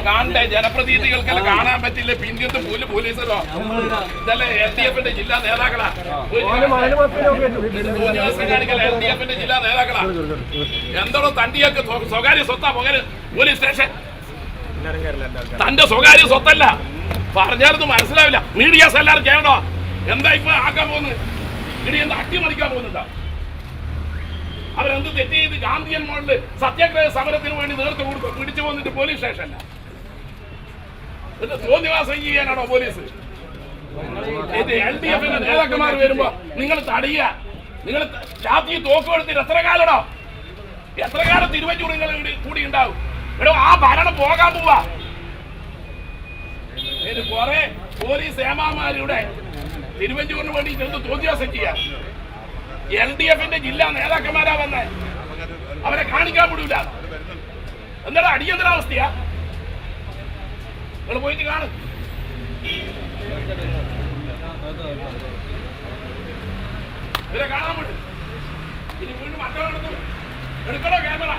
കാണണ്ടേ? ജനപ്രതിനിധികൾക്കെല്ലാം കാണാൻ പറ്റില്ല. പിന്നത്തെ പോലീസോ ഇതല്ലേ LDF-ന്റെ ജില്ലാ നേതാക്കളാ. LDF-ന്റെ ജില്ലാ നേതാക്കളാ. എന്തോടോ തണ്ടിയൊക്കെ സ്വകാര്യ സ്വത്താ പോലീസ് സ്റ്റേഷൻ. തന്റെ സ്വകാര്യ സ്വത്തല്ല. പറഞ്ഞാലൊന്നും മനസ്സിലാവില്ല. മീഡിയാസ് എല്ലാവരും ചെയ്യണോ? എന്താ ഇപ്പൊ ആക്കാൻ പോകുന്നത്? ഇനി എന്താ അട്ടിമറിക്കാൻ പോകുന്നുണ്ടോ? അവരെന്ത് തെറ്റ് ചെയ്ത് ഗാന്ധിയൻ മോളില് സത്യാഗ്രഹ സമരത്തിന് വേണ്ടി നേതൃത്വം കൊടുക്കും. പിടിച്ചു പോന്നിട്ട് പോലീസ് സ്റ്റേഷനല്ല. തോന്നിവാസം ചെയ്യാനാണോ പോലീസ്? ഇത് LDF-ന്റെ നേതാക്കന്മാർ വരുമ്പോ നിങ്ങൾ തടയുക. നിങ്ങൾ രാത്രി തോക്ക് കൊടുത്തിട്ട് എത്ര കാലടോ? എത്ര കാലം തിരുവഞ്ചൂർ നിങ്ങൾ കൂടി ഉണ്ടാവും? എടോ, ആ ഭരണം പോകാൻ പോവാ. കുറെ പോലീസ് ഏമാമാരുടെ തിരുവഞ്ചൂരിന് വേണ്ടി ചെന്ന് തോന്നിവാസം ചെയ്യാം. LDF-ന്റെ ജില്ലാ നേതാക്കന്മാരാ വന്നേ. അവരെ കാണിക്കാൻ വിടൂല. എന്താ അടിയന്തരാവസ്ഥയാ? നിങ്ങൾ പോയിട്ട് കാണും. ഇവരെ കാണാൻ വിടും. ഇനി വീണ്ടും മറ്റൊരിടത്തും എടുക്കണോ ക്യാമറ?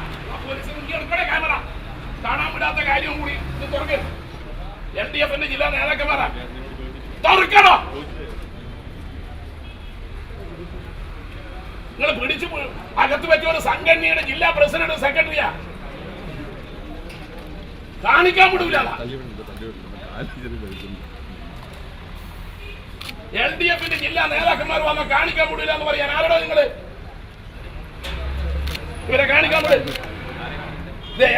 പോലീസ് എടുക്കണേ ക്യാമറ? കാണാൻ വിടാത്ത കാര്യം കൂടി ഇത് തുറക്കരുത്. LDF-ന്റെ ജില്ലാ നേതാക്കന്മാരാ തുറക്കണോ? നിങ്ങൾ പിടിച്ചു അകത്ത് പറ്റിയ ഒരു സംഘടനയുടെ ജില്ലാ പ്രസിഡന്റ് സെക്രട്ടറിയാ. കാണിക്കാൻ വിടൂല. LDF-ന്റെ ജില്ലാ നേതാക്കന്മാർ വന്ന കാണിക്കാൻ വിടൂല എന്ന് പറയാൻ ആരോടോ നിങ്ങള്? ഇവരെ കാണിക്കാൻ വിടും.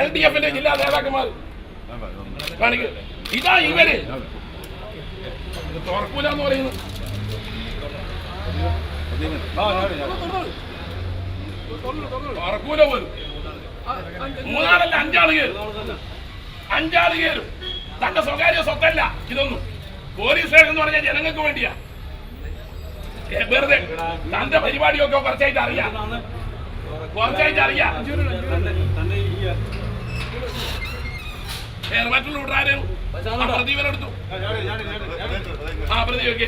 LDF-ന്റെ ജില്ലാ നേതാക്കന്മാർ കാണിക്ക. ഇതാ ഇവര് തുറക്കൂല എന്ന് പറയുന്നു. തുറക്കൂല പോലും. 3 അല്ല 5 കയറും. തന്റെ സ്വകാര്യ സ്വത്തല്ല ഇതൊന്നും. പോലീസ് സ്റ്റേഷൻ എന്ന് പറഞ്ഞാൽ ജനങ്ങൾക്ക് വേണ്ടിയാ. വെറുതെ തന്റെ പരിപാടിയൊക്കെ കുറച്ചായിട്ട് അറിയാം. മറ്റുള്ള വിടാരും പ്രതിഫലം എടുത്തു. പ്രതിയൊക്കെ